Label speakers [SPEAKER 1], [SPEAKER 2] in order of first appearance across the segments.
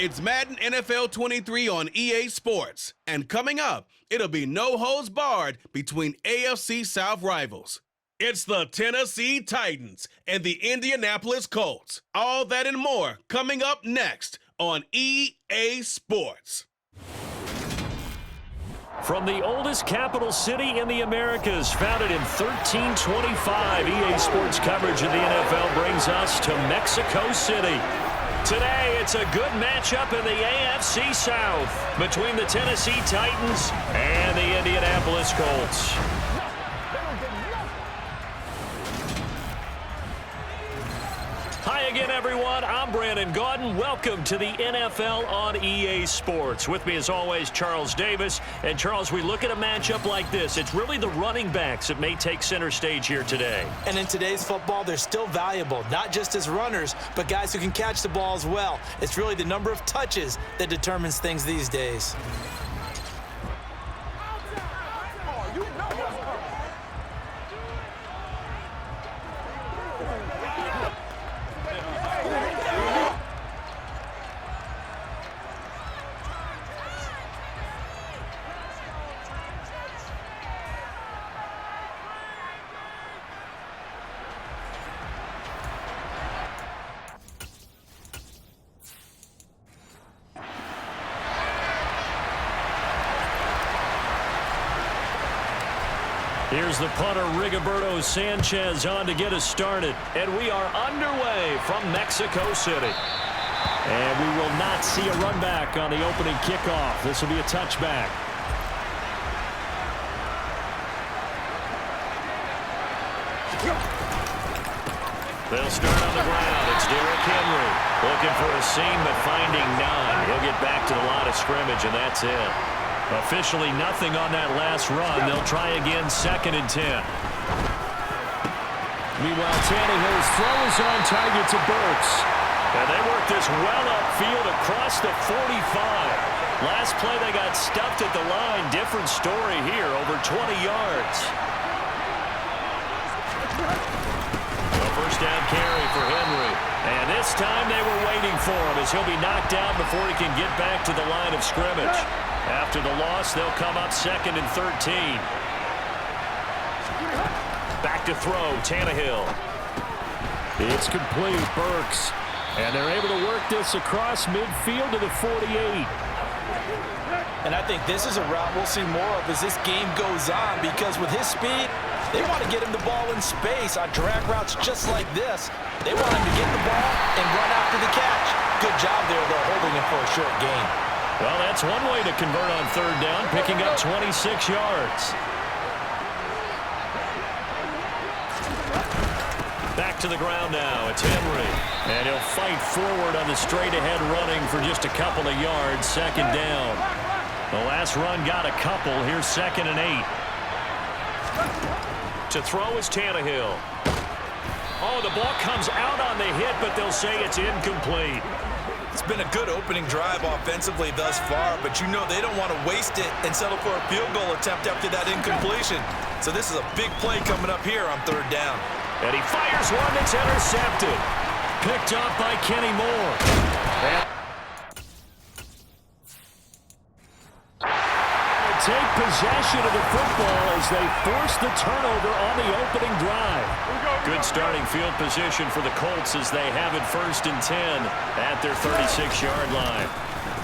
[SPEAKER 1] It's Madden NFL 23 on EA Sports. And coming up, it'll be no holds barred between AFC South rivals. It's the Tennessee Titans and the Indianapolis Colts. All that and more coming up next on EA Sports.
[SPEAKER 2] From the oldest capital city in the Americas, founded in 1325, EA Sports coverage of the NFL brings us to Mexico City. Today, it's a good matchup in the AFC South between the Tennessee Titans and the Indianapolis Colts. Hi again, everyone. I'm Brandon Gaudin. Welcome to the NFL on EA Sports. With me, as always, Charles Davis. And, Charles, we look at a matchup like this. It's really the running backs that may take center stage here today.
[SPEAKER 3] And in today's football, they're still valuable, not just as runners, but guys who can catch the ball as well. It's really the number of touches that determines things these days.
[SPEAKER 2] Here's the punter, Rigoberto Sanchez, on to get us started. And we are underway from Mexico City. And we will not see a run back on the opening kickoff. This will be a touchback. They'll start on the ground. It's Derrick Henry looking for a seam but finding none. He'll get back to the line of scrimmage, and that's it. Officially nothing on that last run. They'll try again, 2nd and 10. Meanwhile, Tannehill's throw is on target to Burks. And they work this well upfield across the 45. Last play they got stuffed at the line. Different story here, over 20 yards. A first down carry for Henry. And this time they were waiting for him as he'll be knocked down before he can get back to the line of scrimmage. After the loss, they'll come up 2nd and 13. Back to throw, Tannehill. It's complete, Burks. And they're able to work this across midfield to the 48.
[SPEAKER 3] And I think this is a route we'll see more of as this game goes on, because with his speed, they want to get him the ball in space on drag routes just like this. They want him to get the ball and run after the catch. Good job there, though, holding him for a short gain.
[SPEAKER 2] Well, that's one way to convert on 3rd down, picking up 26 yards. Back to the ground now. It's Henry. And he'll fight forward on the straight-ahead running for just a couple of yards. 2nd down. The last run got a couple. Here's 2nd and 8. To throw is Tannehill. Oh, the ball comes out on the hit, but they'll say it's incomplete.
[SPEAKER 3] It's been a good opening drive offensively thus far, but you know they don't want to waste it and settle for a field goal attempt after that incompletion. So this is a big play coming up here on 3rd down.
[SPEAKER 2] And he fires one that's intercepted. Picked off by Kenny Moore. Take possession of the football as they force the turnover on the opening drive. Good starting field position for the Colts as they have it 1st and 10 at their 36-yard line.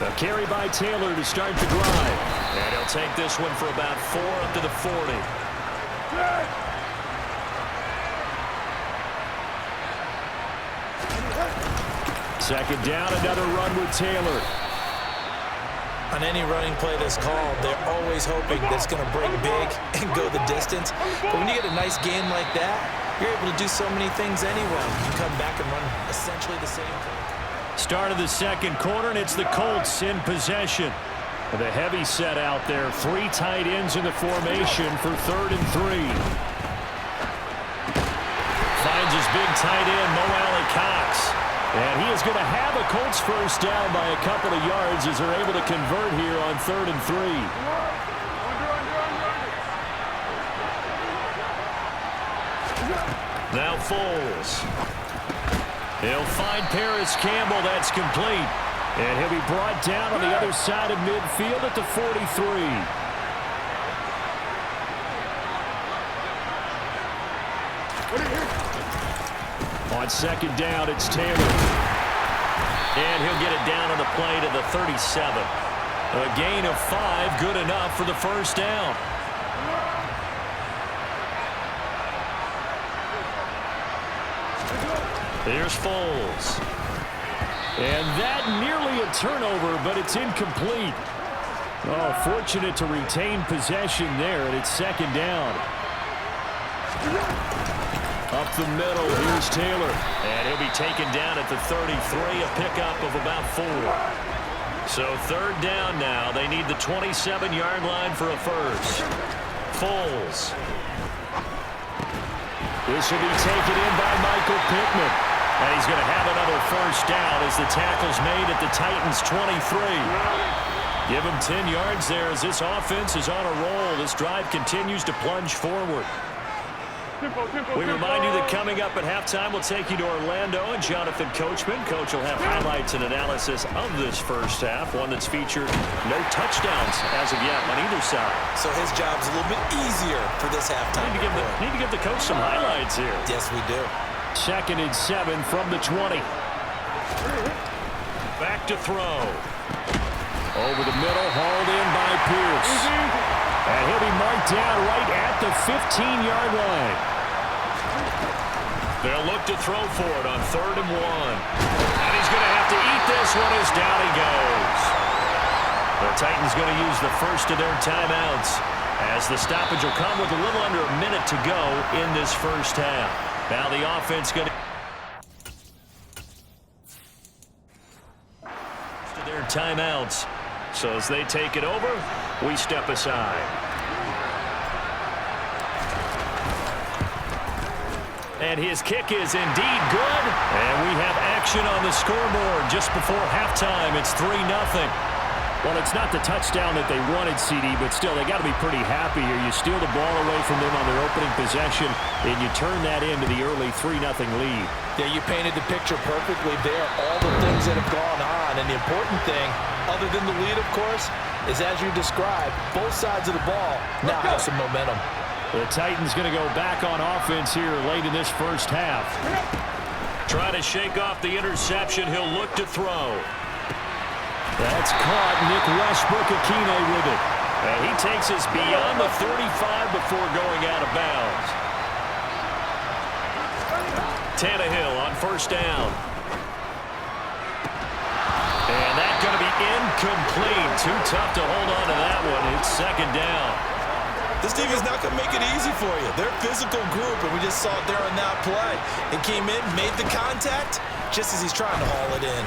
[SPEAKER 2] A carry by Taylor to start the drive. And he'll take this one for about 4 up to the 40. 2nd down, another run with Taylor.
[SPEAKER 3] On any running play that's called, they're always hoping that it's going to break big and go the distance. But when you get a nice game like that, you're able to do so many things anyway. You come back and run essentially the same thing.
[SPEAKER 2] Start of the 2nd quarter, and it's the Colts in possession. The heavy set out there. 3 tight ends in the formation for 3rd and 3. Finds his big tight end, Mo Alley-Cox. And he is going to have a Colts first down by a couple of yards as they're able to convert here on 3rd and 3. Now Foles. He'll find Paris Campbell. That's complete. And he'll be brought down on the other side of midfield at the 43. On second down, it's Taylor. And he'll get it down on the play to the 37. A gain of 5, good enough for the first down. Here's Foles. And that nearly a turnover, but it's incomplete. Oh, fortunate to retain possession there, and it's second down. Up the middle, here's Taylor. And he'll be taken down at the 33, a pickup of about 4. So third down now. They need the 27-yard line for a first. Foles. This will be taken in by Michael Pittman. And he's going to have another first down as the tackle's made at the Titans' 23. Give him 10 yards there as this offense is on a roll. This drive continues to plunge forward. We remind you that coming up at halftime, we'll take you to Orlando and Jonathan Coachman. Coach will have highlights and analysis of this first half, one that's featured no touchdowns as of yet on either side.
[SPEAKER 3] So his job's a little bit easier for this halftime.
[SPEAKER 2] Need to give the coach some highlights here.
[SPEAKER 3] Yes, we do.
[SPEAKER 2] Second and 7 from the 20. Back to throw. Over the middle, hauled in by Pierce. And he'll be marked down right at the 15-yard line. They'll look to throw for it on 3rd and 1. And he's going to have to eat this one as down he goes. The Titans going to use the first of their timeouts as the stoppage will come with a little under a minute to go in this first half. Now the offense going to their timeouts. So as they take it over, we step aside. And his kick is indeed good. And we have action on the scoreboard just before halftime. It's 3-0. Well, it's not the touchdown that they wanted, CD, but still, they got to be pretty happy here. You steal the ball away from them on their opening possession, and you turn that into the early 3-0 lead.
[SPEAKER 3] Yeah, you painted the picture perfectly there, all the things that have gone on. And the important thing, other than the lead, of course, is as you described, both sides of the ball now have some momentum.
[SPEAKER 2] The Titans going to go back on offense here late in this first half. Try to shake off the interception. He'll look to throw. That's caught. Nick Westbrook-Akine with it. And he takes us beyond the 35 before going out of bounds. Tannehill on first down. And that's going to be incomplete. Too tough to hold on to that one. It's second down.
[SPEAKER 3] This team is not going to make it easy for you. They're a physical group, and we just saw it there on that play. It came in, made the contact, just as he's trying to haul it in.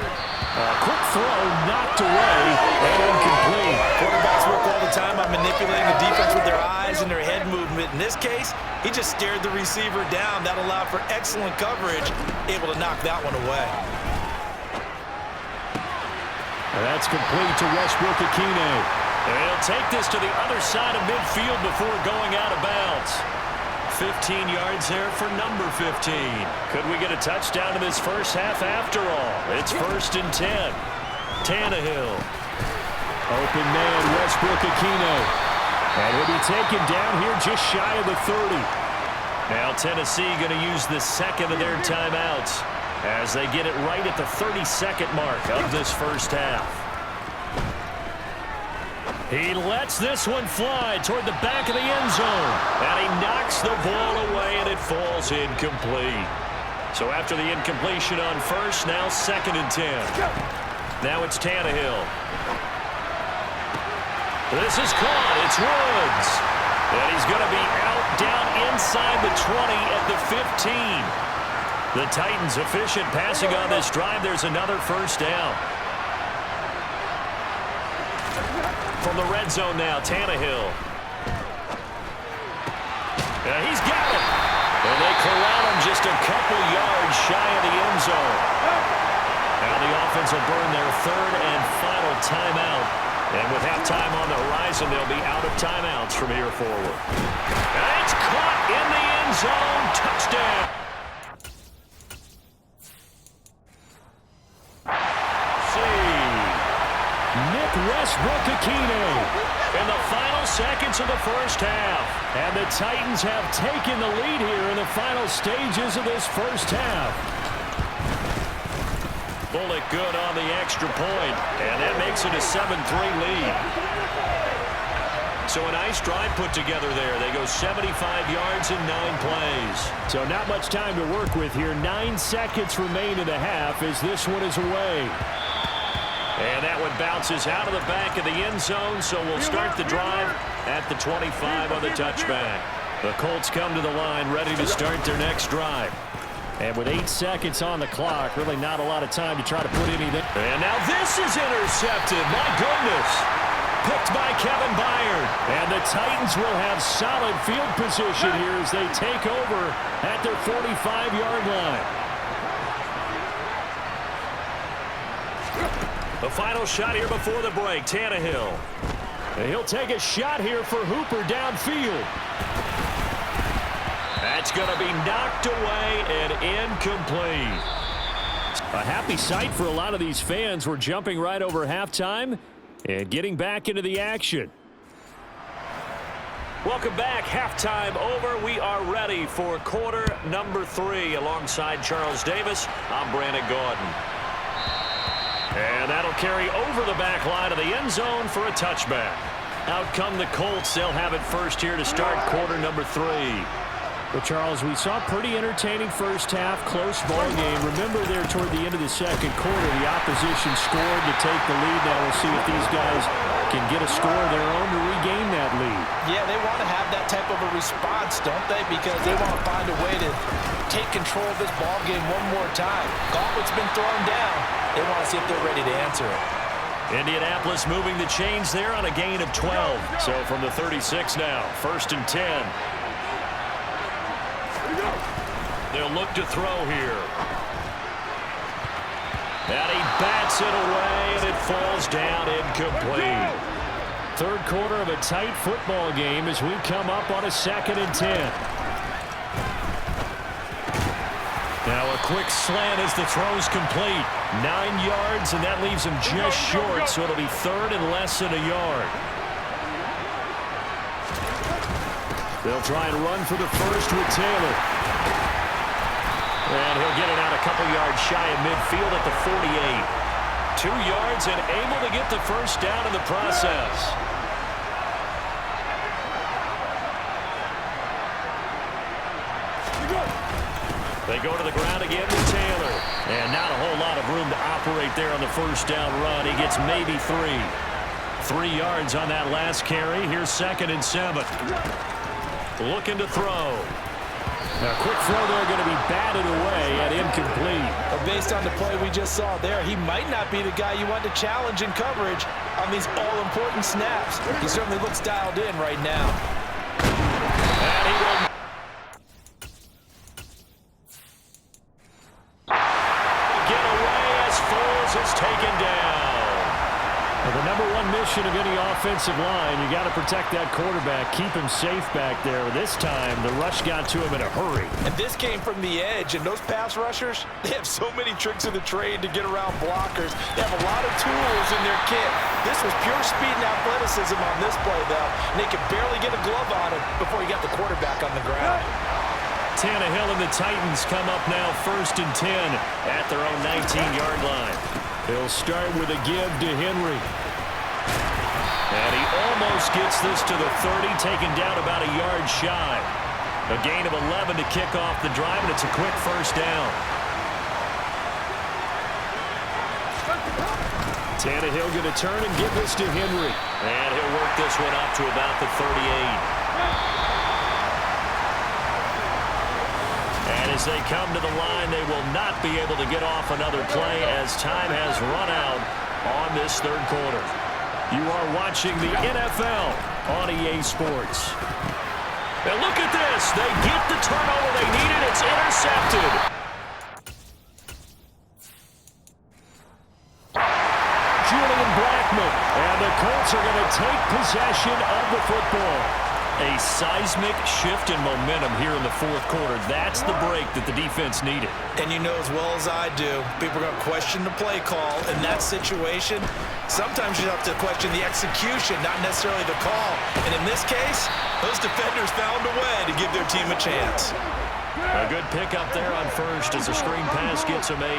[SPEAKER 2] Quick throw, knocked away, and incomplete.
[SPEAKER 3] Quarterbacks work all the time on manipulating the defense with their eyes and their head movement. In this case, he just stared the receiver down. That allowed for excellent coverage, able to knock that one away.
[SPEAKER 2] That's complete to Westbrook-Akine. And he'll take this to the other side of midfield before going out of bounds. 15 yards there for number 15. Could we get a touchdown in this first half after all? It's 1st and 10. Tannehill. Open man, Westbrook-Akine. And he'll be taken down here just shy of the 30. Now Tennessee going to use the second of their timeouts as they get it right at the 32nd mark of this first half. He lets this one fly toward the back of the end zone. And he knocks the ball away, and it falls incomplete. So after the incompletion on first, now 2nd and 10. Now it's Tannehill. This is caught. It's Woods. And he's going to be out down inside the 20 at the 15. The Titans efficient passing on this drive. There's another first down. From the red zone now, Tannehill. He's got it. And they corral him just a couple yards shy of the end zone. Now the offense will burn their 3rd and final timeout. And with halftime on the horizon, they'll be out of timeouts from here forward. And it's caught in the end zone. Touchdown. See. in the final seconds of the first half. And the Titans have taken the lead here in the final stages of this first half. Bullock good on the extra point, and that makes it a 7-3 lead. So a nice drive put together there. They go 75 yards in 9 plays. So not much time to work with here. 9 seconds remain in the half as this one is away. And that one bounces out of the back of the end zone, so we'll start the drive at the 25 on the touchback. The Colts come to the line ready to start their next drive. And with 8 seconds on the clock, really not a lot of time to try to put anything. And now this is intercepted. My goodness. Picked by Kevin Byard. And the Titans will have solid field position here as they take over at their 45-yard line. The final shot here before the break, Tannehill. And he'll take a shot here for Hooper downfield. That's going to be knocked away and incomplete. A happy sight for a lot of these fans. We're jumping right over halftime and getting back into the action. Welcome back. Halftime over. We are ready for quarter number 3. Alongside Charles Davis, I'm Brandon Gordon. And that'll carry over the back line of the end zone for a touchback. Out come the Colts. They'll have it first here to start quarter number 3. Well, Charles, we saw a pretty entertaining first half, close ball game. Remember there toward the end of the second quarter, the opposition scored to take the lead. Now we'll see if these guys can get a score of their own to regain that lead. Yeah, they want to have that type of a response, don't they? Because they want to find a way to take control of this ball game one more time. Gauntlet's been thrown down. They want to see if they're ready to answer it. Indianapolis moving the chains there on a gain of 12. So from the 36 now, 1st and 10. They'll look to throw here. And he bats it away, and it falls down incomplete. Third quarter of a tight football game as we come up on a 2nd and 10. Now a quick slant as the throw's complete. 9 yards, and that leaves him just short, so it'll be 3rd and less than a yard. They'll try and run for the first with Taylor. And he'll get it out a couple yards shy of midfield at the 48. 2 yards and able to get the first down in the process. They go to the ground again with Taylor. And not a whole lot of room to operate there on the first down run. He gets maybe 3. 3 yards on that last carry. Here's 2nd and 7. Looking to throw. Now, quick throw there going to be batted away and incomplete. But based on the play we just saw there, he might not be the guy you want to challenge in coverage on these all-important snaps. He certainly looks dialed in right now. And he will get away as Foles is taken down. Well, the number one mission of any offensive line, you got to protect that quarterback, keep him safe back there. This time, the rush got to him in a hurry. And this came from the edge, and those pass rushers, they have so many tricks in the trade to get around blockers. They have a lot of tools in their kit. This was pure speed and athleticism on this play, though, and they could barely get a glove on him before he got the quarterback on the ground. Tannehill and the Titans come up now 1st and 10 at their own 19-yard line. They'll start with a give to Henry. And he almost gets this to the 30, taken down about a yard shy. A gain of 11 to kick off the drive, and it's a quick first down. Tannehill going to turn and give this to Henry. And he'll work this one up to about the 38. And as they come to the line, they will not be able to get off another play as time has run out on this third quarter. You are watching the NFL on EA Sports. Now look at this. They get the turnover they needed. It's intercepted. Julian Blackmon. And the Colts are going to take possession of the football. A seismic shift in momentum here in the fourth quarter. That's the break that the defense needed.
[SPEAKER 3] And you know as well as I do, people are going to question the play call. In that situation, sometimes you have to question the execution, not necessarily the call. And in this case, those defenders found a way to give their team a chance.
[SPEAKER 2] A good pickup there on first as a screen pass gets him 8.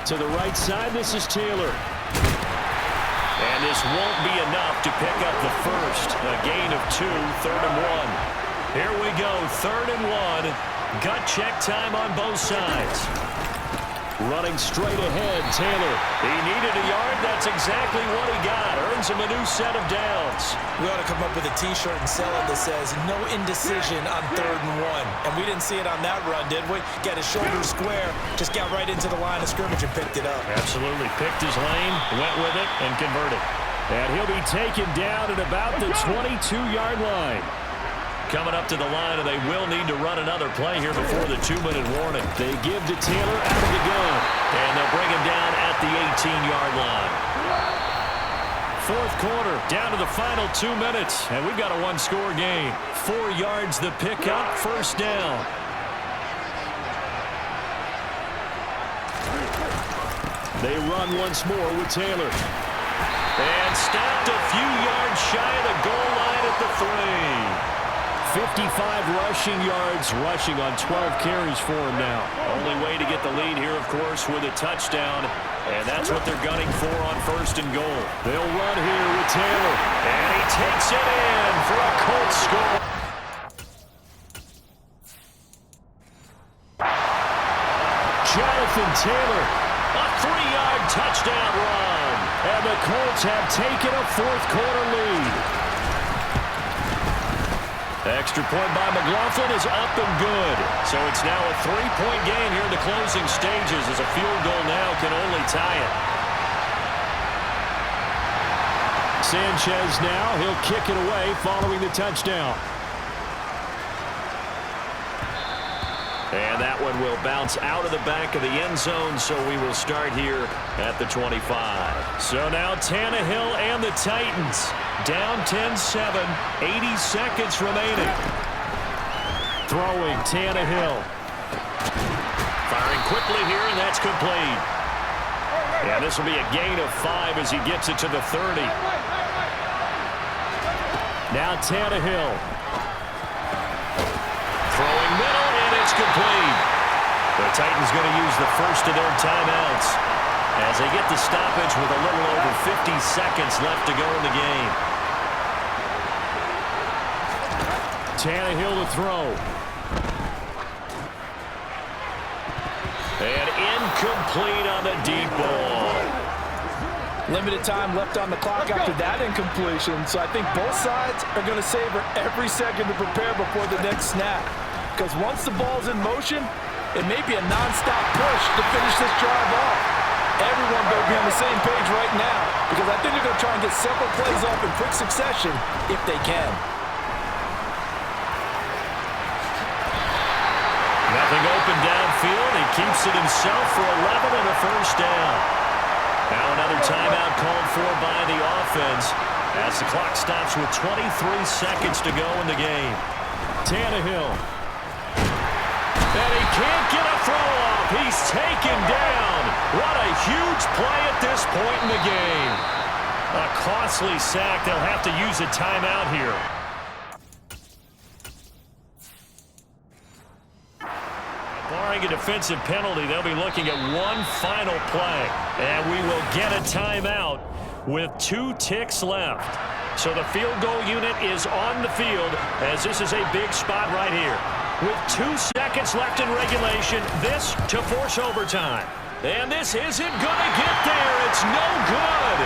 [SPEAKER 2] To the right side, this is Taylor. And this won't be enough to pick up the first. A gain of 2, 3rd and 1. Here we go, 3rd and 1. Gut check time on both sides. Running straight ahead, Taylor. He needed a yard. That's exactly what he got. Earns him a new set of downs.
[SPEAKER 3] We ought to come up with a T-shirt and sell it that says, no indecision on 3rd and 1. And we didn't see it on that run, did we? Got his shoulders square, just got right into the line of scrimmage and picked it up.
[SPEAKER 2] Absolutely. Picked his lane, went with it, and converted. And he'll be taken down at about the 22-yard line. Coming up to the line, and they will need to run another play here before the 2-minute warning. They give to Taylor out of the gun. And they'll bring him down at the 18-yard line. Fourth quarter, down to the final 2 minutes, and we've got a one-score game. 4 yards the pickup, first down. They run once more with Taylor. And stopped a few yards shy of the goal line at the 3. 55 rushing yards, rushing on 12 carries for him now. Only way to get the lead here, of course, with a touchdown. And that's what they're gunning for on 1st and goal. They'll run here with Taylor. And he takes it in for a Colts score. Jonathan Taylor, a 3-yard touchdown run. And the Colts have taken a fourth quarter lead. Extra point by McLaughlin is up and good. So it's now a 3-point game here in the closing stages as a field goal now can only tie it. Sanchez now, he'll kick it away following the touchdown. And that one will bounce out of the back of the end zone, so we will start here at the 25. So now Tannehill and the Titans down 10-7, 80 seconds remaining. Throwing Tannehill. Firing quickly here, and that's complete. Yeah, this will be a gain of 5 as he gets it to the 30. Now Tannehill. Throwing middle, and it's complete. The Titans going to use the first of their timeouts as they get the stoppage with a little over 50 seconds left to go in the game. Tannehill to throw. And incomplete on the deep ball.
[SPEAKER 3] Limited time left on the clock after that incompletion, so I think both sides are going to savor every second to prepare before the next snap. Because once the ball's in motion, it may be a non-stop push to finish this drive off. Everyone better be on the same page right now, because I think they're going to try and get several plays off in quick succession if they can.
[SPEAKER 2] Nothing open downfield. He keeps it himself for 11 and a first down. Now another timeout called for by the offense as the clock stops with 23 seconds to go in the game. Tannehill. And he can't get a throw off. He's taken down. What a huge play at this point in the game. A costly sack. They'll have to use a timeout here. Barring a defensive penalty, they'll be looking at one final play. And we will get a timeout with 2 ticks left. So the field goal unit is on the field as this is a big spot right here. With 2 seconds left in regulation, this to force overtime. And this isn't going to get there. It's no good.